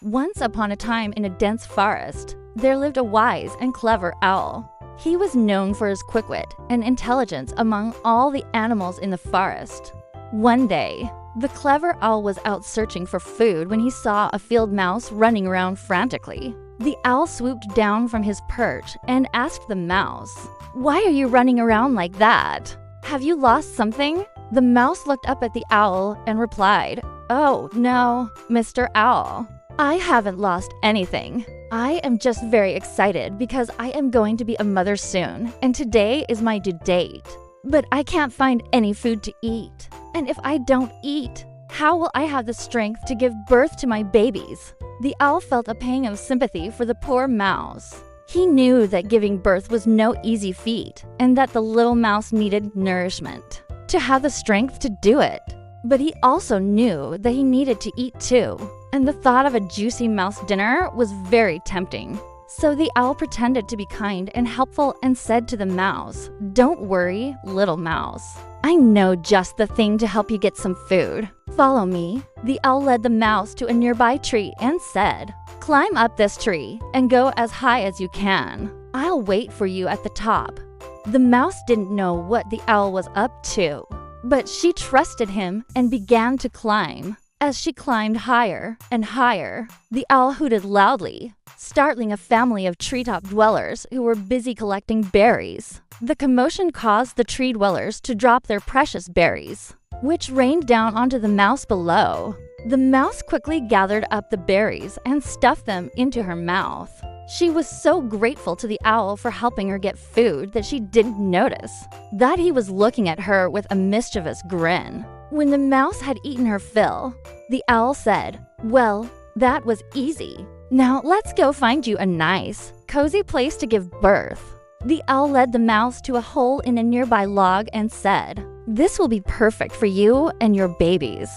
Once upon a time in a dense forest, there lived a wise and clever owl. He was known for his quick wit and intelligence among all the animals in the forest. One day, the clever owl was out searching for food when he saw a field mouse running around frantically. The owl swooped down from his perch and asked the mouse, "Why are you running around like that? Have you lost something?" The mouse looked up at the owl and replied, "Oh, no, Mr. Owl. I haven't lost anything. I am just very excited because I am going to be a mother soon, and today is my due date. But I can't find any food to eat. And if I don't eat, how will I have the strength to give birth to my babies?" The owl felt a pang of sympathy for the poor mouse. He knew that giving birth was no easy feat, and that the little mouse needed nourishment to have the strength to do it. But he also knew that he needed to eat too, and the thought of a juicy mouse dinner was very tempting. So the owl pretended to be kind and helpful and said to the mouse, "Don't worry, little mouse. I know just the thing to help you get some food. Follow me." The owl led the mouse to a nearby tree and said, "Climb up this tree and go as high as you can. I'll wait for you at the top." The mouse didn't know what the owl was up to, but she trusted him and began to climb. As she climbed higher and higher, the owl hooted loudly, startling a family of treetop dwellers who were busy collecting berries. The commotion caused the tree dwellers to drop their precious berries, which rained down onto the mouse below. The mouse quickly gathered up the berries and stuffed them into her mouth. She was so grateful to the owl for helping her get food that she didn't notice that he was looking at her with a mischievous grin. When the mouse had eaten her fill, the owl said, "Well, that was easy. Now let's go find you a nice, cozy place to give birth." The owl led the mouse to a hole in a nearby log and said, "This will be perfect for you and your babies.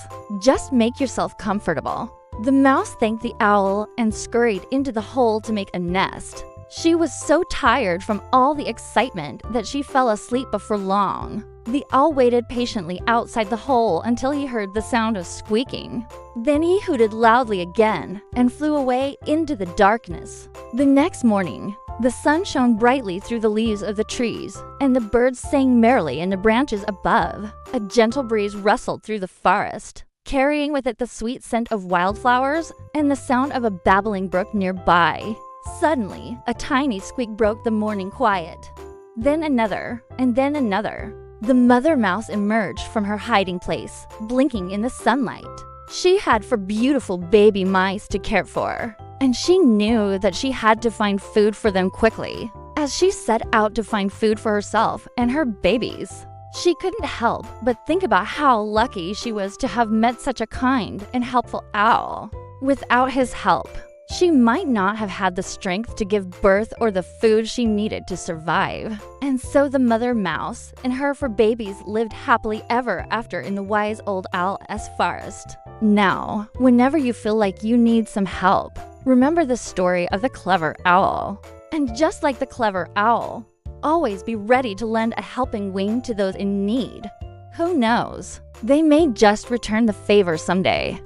Just make yourself comfortable." The mouse thanked the owl and scurried into the hole to make a nest. She was so tired from all the excitement that she fell asleep before long. The owl waited patiently outside the hole until he heard the sound of squeaking. Then he hooted loudly again and flew away into the darkness. The next morning, the sun shone brightly through the leaves of the trees, and the birds sang merrily in the branches above. A gentle breeze rustled through the forest, carrying with it the sweet scent of wildflowers and the sound of a babbling brook nearby. Suddenly, a tiny squeak broke the morning quiet. Then another, and then another. The mother mouse emerged from her hiding place, blinking in the sunlight. She had 4 beautiful baby mice to care for, and she knew that she had to find food for them quickly. As she set out to find food for herself and her babies, she couldn't help but think about how lucky she was to have met such a kind and helpful owl. Without his help, she might not have had the strength to give birth or the food she needed to survive. And so the mother mouse and her 4 babies lived happily ever after in the wise old owl's forest. Now, whenever you feel like you need some help, remember the story of the clever owl. And just like the clever owl, always be ready to lend a helping wing to those in need. Who knows? They may just return the favor someday.